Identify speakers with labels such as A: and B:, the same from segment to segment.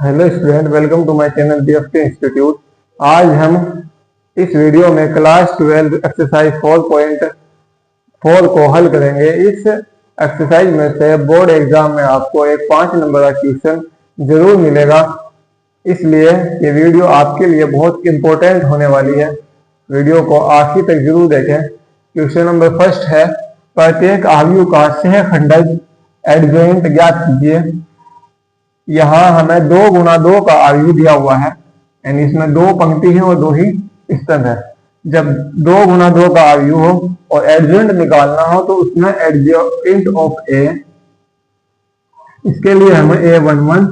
A: Hello student, welcome to my channel DFT institute. आज हम इस वीडियो में क्लास 12 एक्सरसाइज 4.4 को हल करेंगे। इस एक्सरसाइज में से बोर्ड एग्जाम में आपको एक 5 नंबर का क्वेश्चन जरूर मिलेगा, इसलिए ये वीडियो आपके लिए बहुत इंपॉर्टेंट होने वाली है। वीडियो को आखिर तक जरूर देखें। क्वेश्चन नंबर फर्स्ट है, प्रत्येक आयु का सहखंडज एडजॉइंट ज्ञात कीजिए। यहाँ हमें 2 गुना 2 का आयु दिया हुआ है, यानी इसमें 2 पंक्ति है और 2 ही स्तंभ है। जब 2 गुना 2 का आयु हो और एडजॉइंट निकालना हो तो उसमें एडजॉइंट ऑफ ए, इसके लिए हमें A11,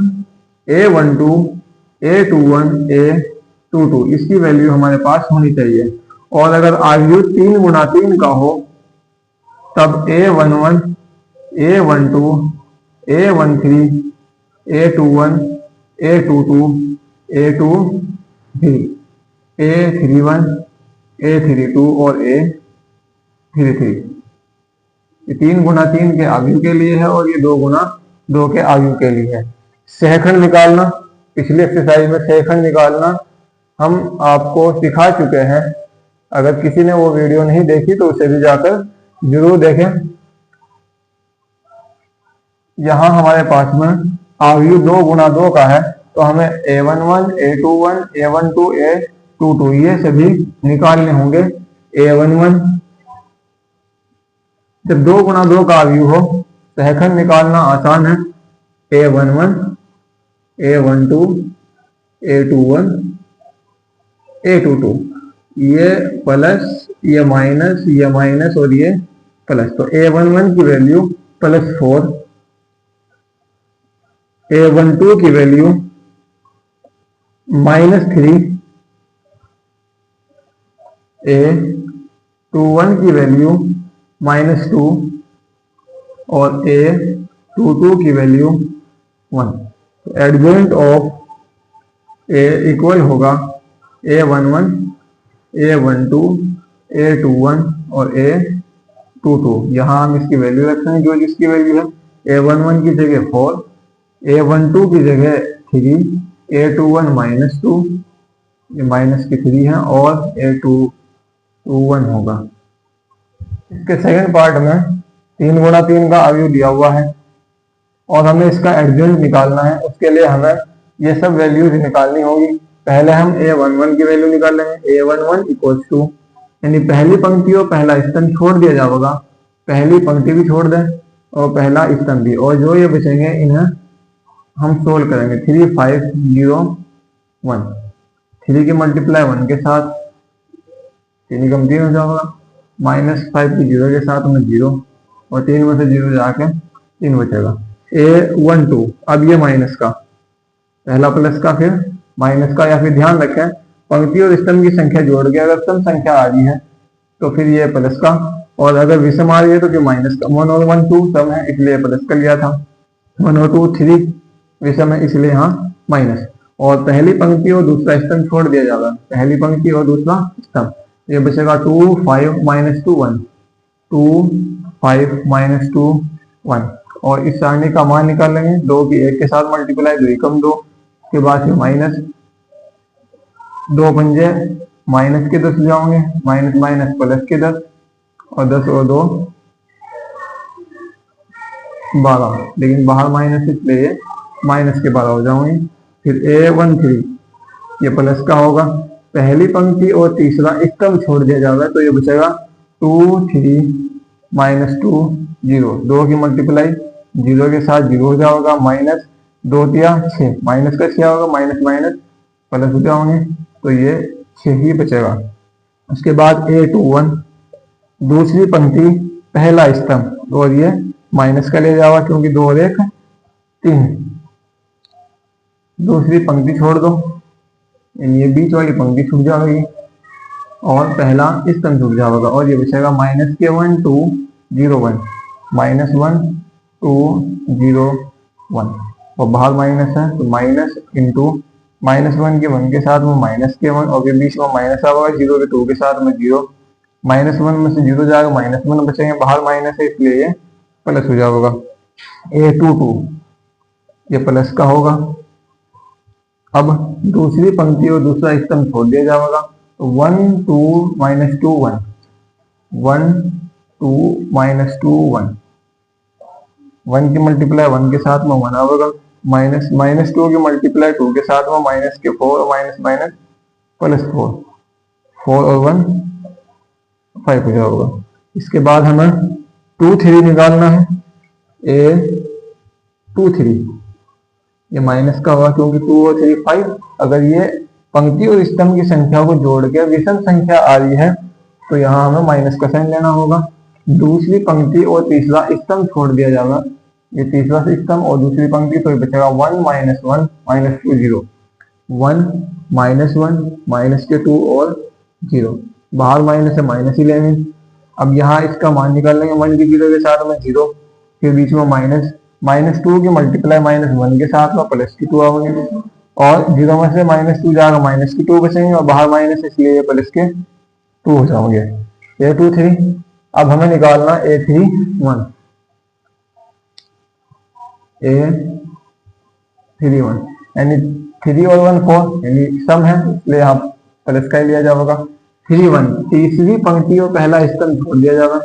A: A12, A21, A22 इसकी वैल्यू हमारे पास होनी चाहिए। और अगर आयु 3 गुना 3 का हो तब A11, A12, A13, A21, A22, A23, A31, A32 और A33। ये 3 गुना 3 के आयु के लिए है और ये 2 गुना 2 के आयु के लिए है। सहखंड निकालना, पिछली एक्सरसाइज में सहखंड निकालना हम आपको सिखा चुके हैं। अगर किसी ने वो वीडियो नहीं देखी तो उसे भी जाकर जरूर देखें। यहाँ हमारे पास में आयु 2 गुना 2 का है तो हमें A11, A21, A12, A22 ये सभी निकालने होंगे। A11 जब 2 गुना 2 का आयु हो सहखंड निकालना आसान है। A11, A12, A21, A22 ये प्लस, ये माइनस और ये प्लस, तो A11 की वैल्यू +4, A12 की वैल्यू -3, A21 की वैल्यू -2 और A22 की value 1। Adjoint of A equal होगा A11, A12, A21 और A22। यहाँ हम इसकी वैल्यू रखेंगे जो जिसकी वैल्यू है। A11 की जगह 4, A12 की जगह 3, A21 -2, ये माइनस की 3 है और A21 होगा। इसके सेकंड पार्ट में 3 गुना 3 का आयु दिया हुआ है और हमें इसका एडजॉइंट निकालना है। उसके लिए हमें ये सब वैल्यूज निकालनी होगी। पहले हम A11 की वैल्यू निकालेंगे। A11 इक्वल्स टू, यानी पहली पंक्ति और पहला स्तंभ छोड़ दिया जाएगा। पहली पंक्ति भी छोड़ दें और पहला स्तंभ भी, और जो ये बचेंगे इन्हें हम सोल्व करेंगे। 3, 5, 0, 1। 3 की मल्टीप्लाई 1 के साथ 3 कम 3 हो जाएगा, -5 की 0 के साथ में 0 और 3 में से 0 जाके 3 बचेगा। A12 अब ये माइनस का, पहला प्लस का फिर माइनस का, या फिर ध्यान रखें पंक्ति और स्तंभ की संख्या जोड़ के अगर सम संख्या आ रही है तो फिर ये प्लस का, और अगर विषम आ रही है तो फिर माइनस का। 1 और 1 2 सम है इसलिए प्लस का लिया था, 1 और 2 3 विषम है इसलिए यहाँ माइनस। और पहली पंक्ति और दूसरा स्तंभ छोड़ दिया जाएगा, पहली पंक्ति और दूसरा स्तंभ, ये बचेगा 2, 5, -2, 1, 2, 5, -2, 1। और इस सारणी का मान निकालेंगे। 2 की 1 के साथ मल्टीप्लाई, 2 कम 2 के बाद फिर माइनस, 2 पंजे माइनस के 10 जाओगे, माइनस प्लस के 10 और 10 और 2 12, लेकिन बाहर माइनस इसलिए माइनस के 12 हो जाओगे। फिर A13 ये प्लस का होगा, पहली पंक्ति और तीसरा स्तंभ छोड़ दिया जाएगा तो ये बचेगा 2, 3, -2, 0। 2 की मल्टीप्लाई 0 के साथ 0 हो जाएगा, माइनस 2 तिया 6, माइनस का 6 होगा, माइनस प्लस हो जाओगे तो ये 6 ही बचेगा। उसके बाद A21 दूसरी पंक्ति पहला स्तंभ और ये माइनस का ले जाओगा क्योंकि 2 और 1 3, दूसरी पंक्ति छोड़ दो, ये बीच वाली पंक्ति छूट जाएगी और पहला स्तंभ छूट जाएगा और ये बचेगा -1 2 0 1, -1 2 0 1 और बाहर माइनस है तो माइनस इंटू -1 के 1 के साथ में माइनस के 1 और फिर बीच में माइनस आ होगा, 0 के 2 के साथ में 0, -1 में से 0 जाएगा, -1 बचेंगे, बाहर माइनस है इसलिए ये प्लस हो जाएगा। A22 ये प्लस का होगा अब दूसरी पंक्ति और दूसरा स्तंभ छोड़ दिया जाएगा, तो 1 2 -2 1, 1 2 -2 1, 1 की मल्टीप्लाई 1 के साथ में 1 आएगा, -2 की मल्टीप्लाई 2 के साथ में माइनस के 4, माइनस माइनस +4, 4 और 1 5 हो जाएगा। इसके बाद हमें 2 3 निकालना है, ए 2 3, ये माइनस का होगा क्योंकि 2 और 3 5। अगर ये पंक्ति और स्तंभ की संख्या को जोड़ के विषम संख्या आ रही है तो यहाँ हमें माइनस का साइन लेना होगा। दूसरी पंक्ति और तीसरा स्तंभ छोड़ दिया जाएगा, ये तीसरा स्तंभ और दूसरी पंक्ति, तो ये बचेगा 1 -1 -2 0, 1 -1 माइनस के 2 और 0, बाहर माइनस है माइनस ही लेंगे। अब यहाँ इसका मान निकाल लेंगे, 1 की 0 के साथ में 0, फिर बीच में -2 की मल्टीप्लाई -1 के साथ में +2 आएंगे, और 0 में से -2 जाएगा, -2 बचेंगे और बाहर माइनस, इसलिए ये +2 हो जाएंगे। ये 2 3। अब हमें निकालना A 3 1, A 3 1, यानी 3 और 1 4, यानी सम है, इसलिए आप प्लस का ही लिया जाएगा। 3 1, तीसरी पंक्ति और पहला स्तंभ छोड़ दिया जाएगा,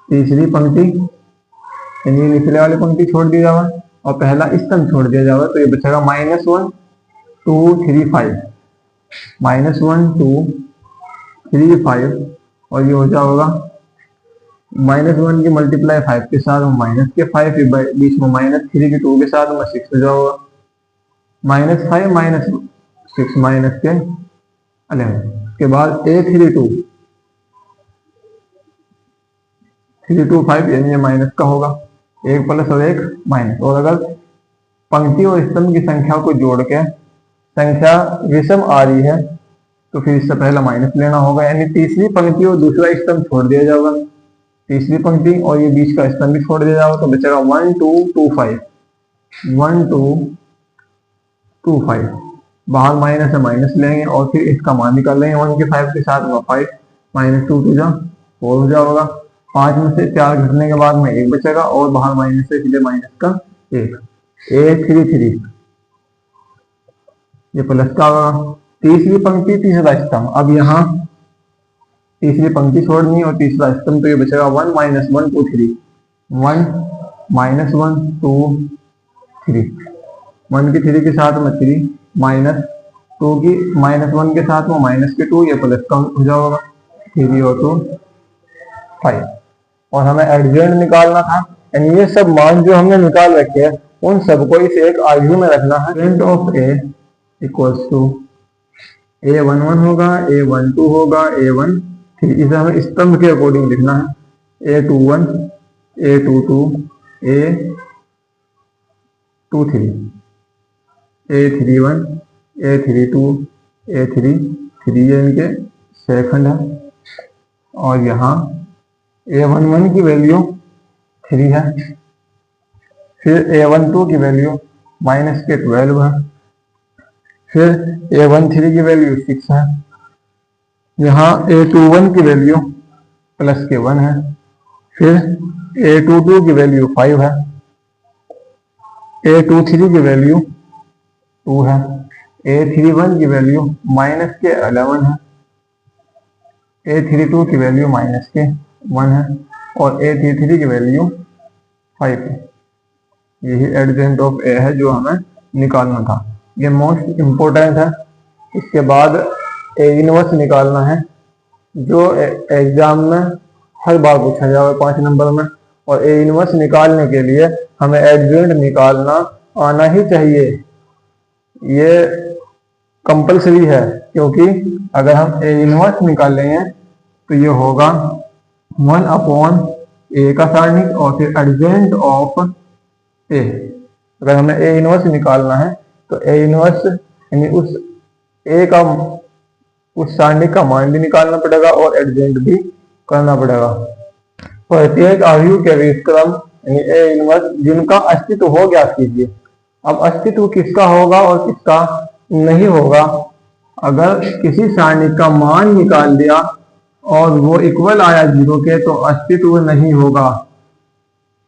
A: तीसरी पंक्ति यानी निचले वाली पंक्ति छोड़ दी जाएगा और पहला स्तंभ छोड़ दिया जाएगा, तो ये बचेगा -1 2 3 5, -1 2 3 5, और ये हो जाएगा -1 की मल्टीप्लाई 5 के साथ में माइनस के 5, बीच में -3 के 2 के साथ में 6 हो जाएगा, -5 -6 माइनस के 11। के बाद A 3 2 3 2 5, यानी ये माइनस का होगा, एक प्लस और एक माइनस। और अगर पंक्ति और स्तंभ की संख्या को जोड़ के संख्या विषम आ रही है तो फिर इससे पहले माइनस लेना होगा, यानी तीसरी पंक्ति और दूसरा स्तंभ छोड़ दिया जाएगा, तीसरी पंक्ति और ये बीच का स्तंभ भी छोड़ दिया जाएगा, तो बचेगा 1 2 2 5, 1 2 2 5, बाहर माइनस है माइनस लेंगे और फिर इसका मान निकाल लेंगे, 1 के 5 के साथ में 5, -2 2 जा 4 हो जाएगा, 5 में से 4 घटने के बाद में 1 बचेगा और बाहर माइनस है, इसलिए माइनस का 1। A 3 3, ये प्लस का होगा। तीसरी पंक्ति तीसरा स्तंभ, अब यहाँ तीसरी पंक्ति छोड़नी और तीसरा स्तंभ, तो ये बचेगा 1 -1 2 3, 1 -1 2 3, 1 की 3 के साथ में 3, -2 की -1 के साथ में माइनस के 2, ये प्लस का हो जाएगा, 3 और 2 5। और हमें एडजेंट निकालना था, यानी ये सब मान जो हमने निकाल रखे हैं उन सबको इस एक आर्ग्यू में रखना है। Adjoint of A equals to A11 होगा, A12 होगा, A1 3, इसे हमें स्तंभ के अकॉर्डिंग लिखना है, A21 A22 A23 A31 A32 A33, ये इनके सेकंड है, और यहाँ A11 की वैल्यू 3 है, फिर A12 की वैल्यू माइनस के 12 है, फिर A13 की वैल्यू 6 है, यहाँ A21 की वैल्यू प्लस के 1 है, फिर A22 की वैल्यू 5 है, A23 की वैल्यू 2 है, A31 की वैल्यू माइनस के 11 है, A32 की वैल्यू माइनस के 1 है, और A33 की वैल्यू 5 है। यही एडजेंट ऑफ A है जो हमें निकालना था, ये मोस्ट इम्पोर्टेंट है। इसके बाद A इनवर्स निकालना है, जो एग्जाम में हर बार पूछा जाएगा 5 नंबर में, और A इनवर्स निकालने के लिए हमें एडजेंट निकालना आना ही चाहिए, ये कंपलसरी है, क्योंकि अगर हम A इनवर्स निकालेंगे तो ये होगा 1/A का सारणिक और फिर एडजेंट ऑफ A। अगर हमें A इनवर्स निकालना है तो A इनवर्स यानी उस A का उस सारणिक का मान भी निकालना पड़ेगा और एडजेंट भी करना पड़ेगा। प्रत्येक आयु के व्युत्क्रम यानी A इनवर्स जिनका अस्तित्व हो गया कीजिए। अब अस्तित्व किसका होगा और किसका नहीं होगा। अगर किसी सारणिक का मान निकाल दिया और वो इक्वल आया 0 के तो अस्तित्व नहीं होगा,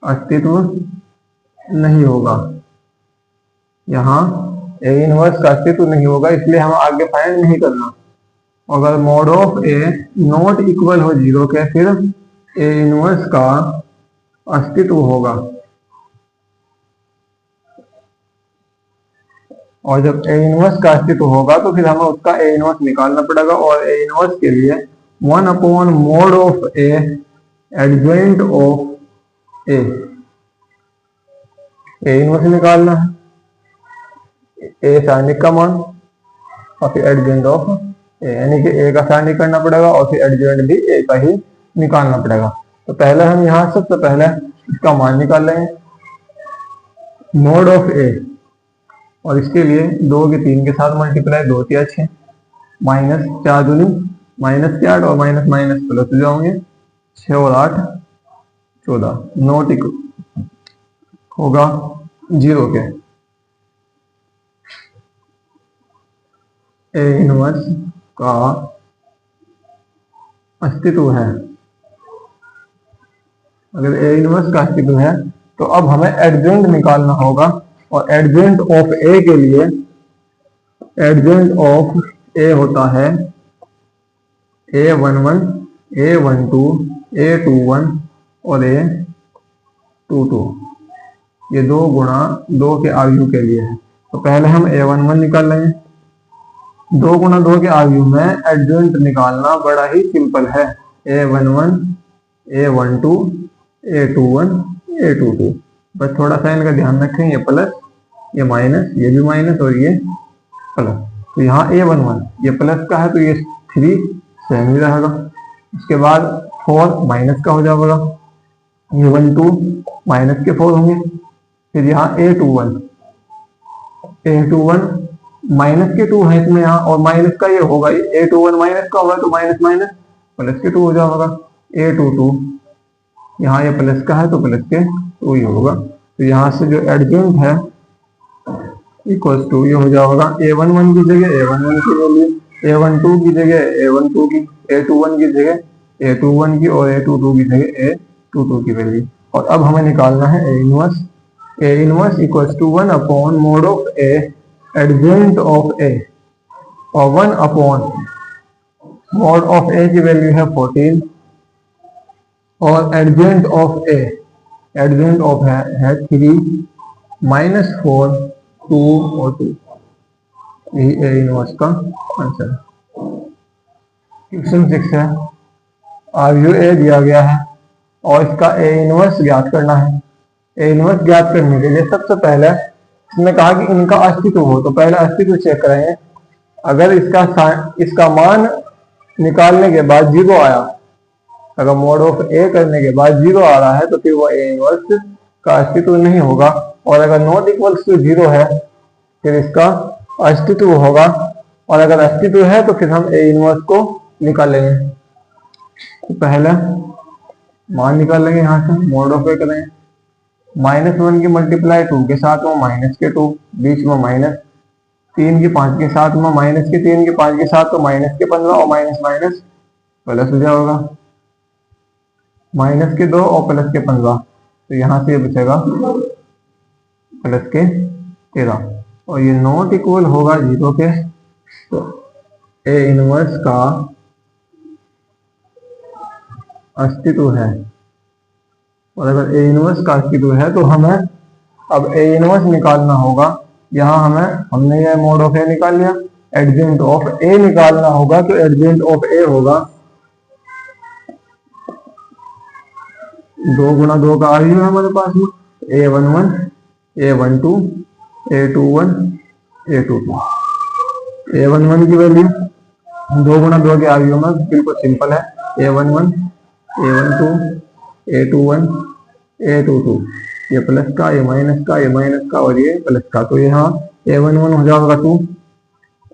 A: अस्तित्व नहीं होगा। यहाँ ए इनवर्स का अस्तित्व नहीं होगा, इसलिए हम आगे फाइंड नहीं करना। अगर mod of A not equal हो 0 के, फिर ए इनवर्स का अस्तित्व होगा। और जब ए इनवर्स का अस्तित्व होगा तो फिर हमें उसका ए इनवर्स निकालना पड़ेगा, और ए इनवर्स के लिए 1 upon mod of A adjoint of A inverse निकालना है, ए सारणिक का मान और फिर एडजॉइंट ऑफ ए, यानी कि ए का सारणिक करना पड़ेगा और फिर एडजॉइंट भी ए का ही निकालना पड़ेगा। तो पहले हम यहाँ सबसे पहले इसका मान निकाल लेंगे, मॉड ऑफ ए, और इसके लिए 2 के 3 के साथ मल्टीप्लाई, 2 3 6, माइनस 4 दूनी माइनस 4 और माइनस माइनस प्लस हो जाओगे, 6 और 8 14, नॉट इक्वल होगा 0 के। ए इनवर्स का अस्तित्व है। अगर ए इनवर्स का अस्तित्व है तो अब हमें एडजॉइंट निकालना होगा, और एडजॉइंट ऑफ ए के लिए एडजॉइंट ऑफ ए होता है A11, A12, A21 और A22। ये 2 गुणा 2 के आयु के लिए है। तो पहले हम A11 निकाल लेंगे। 2 गुणा 2 के आयु में एडजॉइंट निकालना बड़ा ही सिंपल है, A11, A12, A21, A22। बस थोड़ा सा इनका ध्यान रखें, ये प्लस, ये माइनस, ये भी माइनस और ये प्लस। तो यहाँ A11 ये प्लस का है तो ये 3 सेम ही रहेगा। उसके बाद 4 माइनस का हो जाएगा, ये 12 माइनस के 4 होंगे। फिर यहाँ A21 माइनस के 2 है इसमें यहाँ, और माइनस का ये होगा, A21 माइनस का होगा तो माइनस माइनस प्लस के 2 हो जाएगा। A22 यहाँ ये प्लस का है तो प्लस के 2 ही होगा। तो यहाँ से जो एडजॉइंट है इक्वल्स टू ये हो जाएगा A11 की जगह A11 की वैल्यू, A12 की जगह A12 की, A21 की जगह A21 की और A22 की जगह A22 की वैल्यू। और अब हमें निकालना है A inverse. A inverse equals to 1 upon mod of A adjoint of A, और 1 अपॉन मॉड ऑफ A की वैल्यू है 14 और एडजॉइंट ऑफ है 3 माइनस 4 2 और 2। यही A इनवर्स का आंसर है। क्वेश्चन 6 है, आयु A दिया गया है और इसका A इनवर्स ज्ञात करना है। A इनवर्स ज्ञात करने के लिए सबसे पहले इसने कहा कि इनका अस्तित्व हो, तो पहले अस्तित्व चेक करेंगे। अगर इसका मान निकालने के बाद 0 आया, अगर मॉड ऑफ A करने के बाद 0 आ रहा है तो फिर वो A इनवर्स का अस्तित्व नहीं होगा, और अगर नॉट इक्वल्स टू 0 है फिर इसका अस्तित्व होगा, और अगर अस्तित्व है तो फिर हम A इनवर्स को निकालेंगे। तो पहले मान निकाल लेंगे, यहाँ से मॉड ऑफ A करेंगे, -1 की मल्टीप्लाई 2 के साथ में माइनस के 2, बीच में माइनस, 3 की 5 के साथ में माइनस के 3 की 5 के साथ तो माइनस के 15 और माइनस माइनस प्लस हो जाएगा, माइनस के 2 और प्लस के 15। तो यहाँ से ये बचेगा प्लस के 13, और ये नॉट इक्वल होगा 0 के। तो A इनवर्स का अस्तित्व है, और अगर A इनवर्स का अस्तित्व है तो हमें अब A इनवर्स निकालना होगा। यहाँ हमने ये मॉड ऑफ A निकाल लिया, एडजॉइंट ऑफ A निकालना होगा। तो एडजॉइंट ऑफ A होगा 2 गुणा 2 का आयु है हमारे पास में, A11, A12, A21, A22। A11 की वैल्यू 2 गुणा 2 के आयु में बिल्कुल सिंपल है, A11, A12, A21, A22। ये प्लस का, ये माइनस का, ये माइनस का और ये प्लस का। तो यहाँ A11 हो जाएगा 2,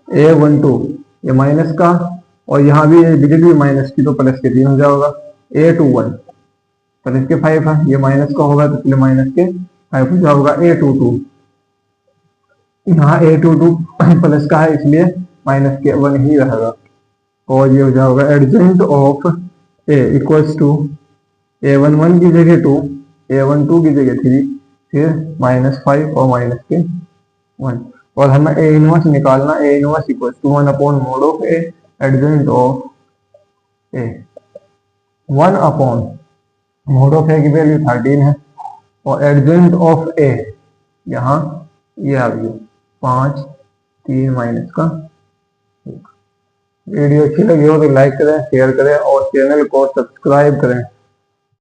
A: A12 ये माइनस का, और यहाँ भी ये डिजिट भी माइनस की तो प्लस के 3 हो जाएगा। A21 प्लस के 5 है, ये माइनस का होगा तो इसलिए माइनस के 5 हो जाएगा। A22 यहाँ A22 प्लस का है इसलिए माइनस के 1 ही रहेगा, और ये हो जाएगा adjoint of A equals to A11 की जगह 2, A12 की जगह 3, फिर -5 और माइनस के 1। और हमें ए इनवर्स निकालना, A inverse equal to 1 upon mod of A adjoint of A, 1 upon mod of A की वैल्यू 13 है और एडजेंट ऑफ ए यहाँ ये आ गई 5, 3 माइनस का 1। वीडियो अच्छी लगी हो तो लाइक करें, शेयर करें और चैनल को सब्सक्राइब करें।